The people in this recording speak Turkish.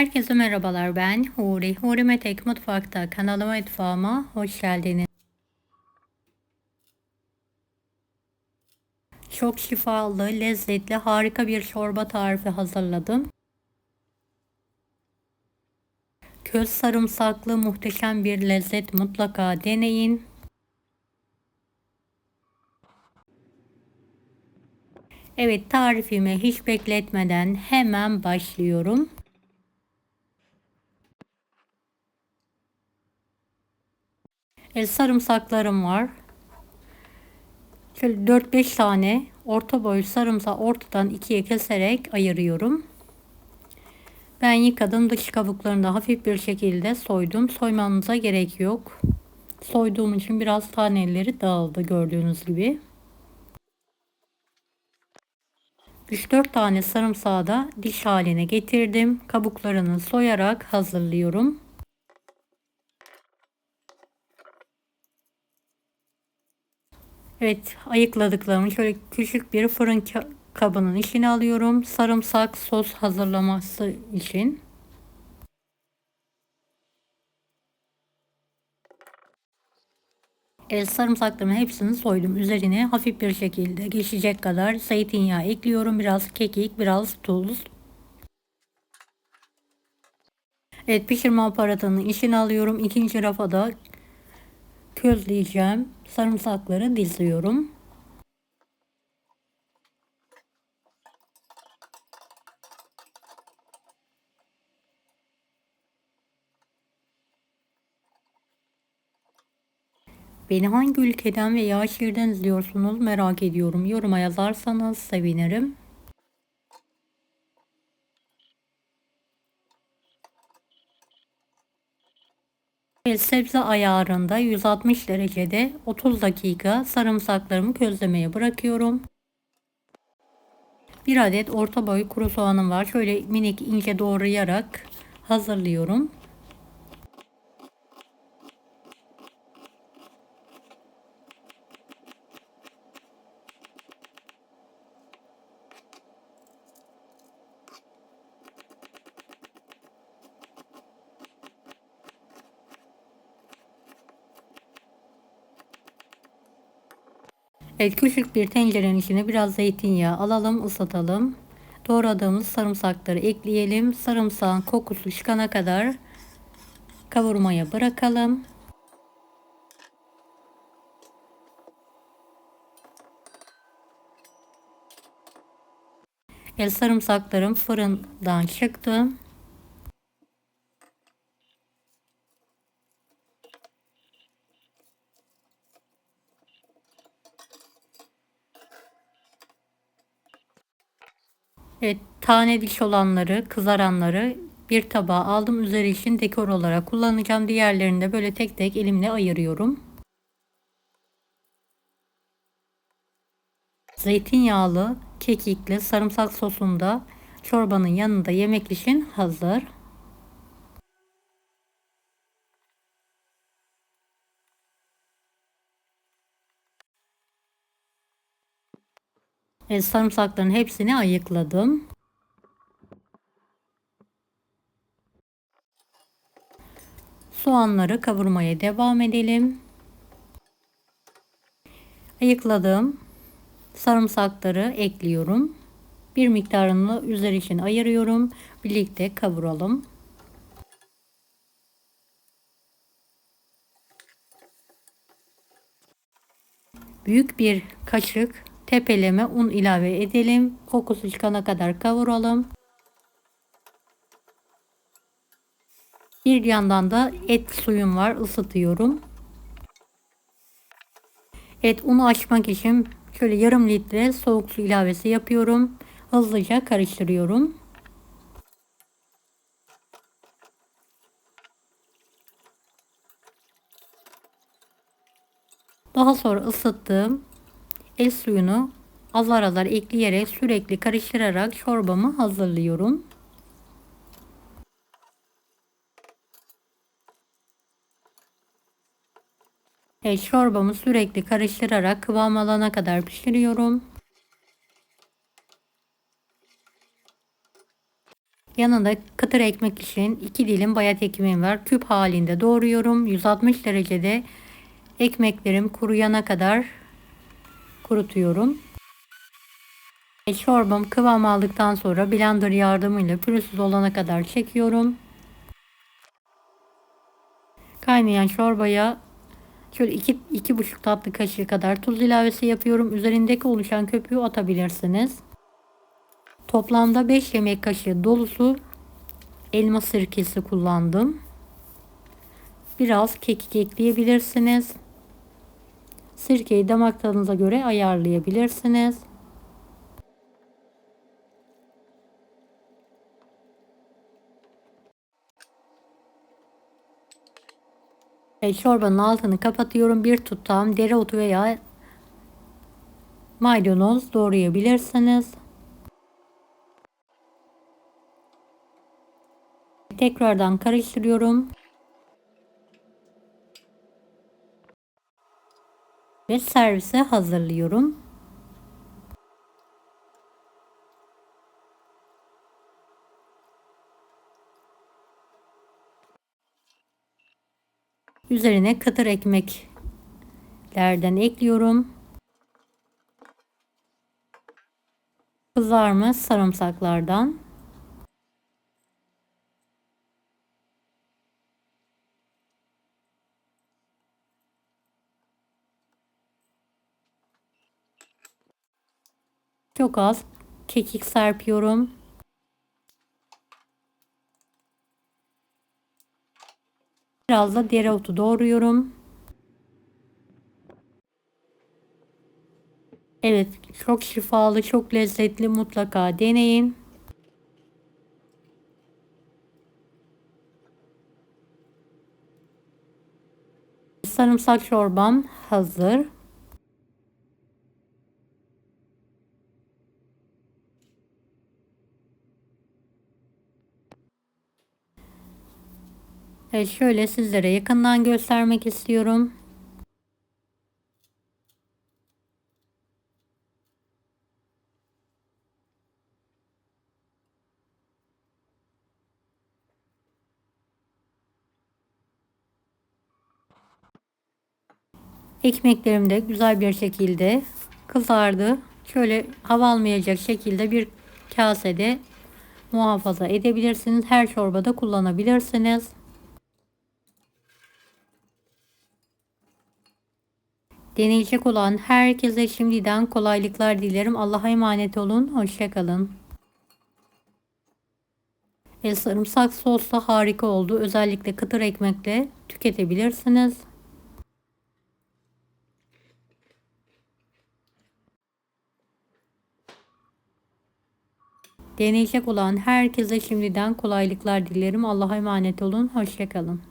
Herkese merhabalar, ben Huri. Huri Metek Mutfak'ta kanalıma, mutfağıma hoş geldiniz. Çok şifalı, lezzetli, harika bir çorba tarifi hazırladım. Köz sarımsaklı muhteşem bir lezzet, mutlaka deneyin. Evet, tarifime hiç bekletmeden hemen başlıyorum. Sarımsaklarım var. Şöyle 4-5 tane orta boy sarımsağı ortadan ikiye keserek ayırıyorum. Ben yıkadım, dış kabuklarını da hafif bir şekilde soydum. Soymanıza gerek yok. Soyduğum için biraz taneleri dağıldı, gördüğünüz gibi. 3-4 tane sarımsağı da diş haline getirdim. Kabuklarını soyarak hazırlıyorum. Evet, ayıkladıklarımı şöyle küçük bir fırın kabının içine alıyorum. Sarımsak sos hazırlaması için. Sarımsaklarımın hepsini soydum. Üzerine hafif bir şekilde geçecek kadar zeytinyağı ekliyorum. Biraz kekik, biraz tuz. Evet, pişirme aparatının içine alıyorum. İkinci rafa da közleyeceğim sarımsakları diziyorum. Beni hangi ülkeden veya şehirden izliyorsunuz merak ediyorum. Yoruma yazarsanız sevinirim. Sebze ayarında 160 derecede 30 dakika sarımsaklarımı közlemeye bırakıyorum. Bir adet orta boy kuru soğanım var. Şöyle minik ince doğrayarak hazırlıyorum. Evet, küçük bir tencerenin içine biraz zeytinyağı alalım, ıslatalım. Doğradığımız sarımsakları ekleyelim. Sarımsağın kokusu çıkana kadar kavurmaya bırakalım. Sarımsaklarım fırından çıktı. Evet, tane diş olanları, kızaranları bir tabağa aldım. Üzeri için dekor olarak kullanacağım. Diğerlerini de böyle tek tek elimle ayırıyorum. Zeytinyağlı, kekikli, sarımsak sosunda çorbanın yanında yemek için hazır. Sarımsakların hepsini ayıkladım. Soğanları kavurmaya devam edelim. Ayıkladığım sarımsakları ekliyorum. Bir miktarını üzeri için ayırıyorum. Birlikte kavuralım. Büyük bir kaşık tepeleme un ilave edelim. Kokusu çıkana kadar kavuralım. Bir yandan da et suyum var, ısıtıyorum. Evet, unu açmak için şöyle yarım litre soğuk su ilavesi yapıyorum. Hızlıca karıştırıyorum. Daha sonra ısıttığım et suyunu azar azar ekleyerek sürekli karıştırarak çorbamı hazırlıyorum. Evet, çorbamı sürekli karıştırarak kıvam alana kadar pişiriyorum. Yanında kıtır ekmek için 2 dilim bayat ekmeğim var. Küp halinde doğruyorum. 160 derecede ekmeklerim kuruyana kadar kurutuyorum. Çorbam kıvam aldıktan sonra blender yardımıyla pürüzsüz olana kadar çekiyorum. Kaynayan çorbaya şöyle 2,5 tatlı kaşığı kadar tuz ilavesi yapıyorum. Üzerindeki oluşan köpüğü atabilirsiniz. Toplamda 5 yemek kaşığı dolusu elma sirkesi kullandım. Biraz kekik ekleyebilirsiniz. Sirkeyi damak tadınıza göre ayarlayabilirsiniz. Çorbanın altını kapatıyorum. Bir tutam dereotu veya maydanoz doğrayabilirsiniz. Tekrardan karıştırıyorum. Ve servise hazırlıyorum. Üzerine kıtır ekmeklerden ekliyorum. Kızarmış sarımsaklardan. Çok az kekik serpiyorum. Biraz da dereotu doğruyorum. Evet, çok şifalı, çok lezzetli, mutlaka deneyin. Sarımsak çorbam hazır. Evet, şöyle sizlere yakından göstermek istiyorum. Ekmeklerim de güzel bir şekilde kızardı. Şöyle hava almayacak şekilde bir kasede muhafaza edebilirsiniz. Her çorbada kullanabilirsiniz. Deneyecek olan herkese şimdiden kolaylıklar dilerim. Allah'a emanet olun. Hoşça kalın. Sarımsak sos da harika oldu. Özellikle kıtır ekmekle tüketebilirsiniz. Deneyecek olan herkese şimdiden kolaylıklar dilerim. Allah'a emanet olun. Hoşça kalın.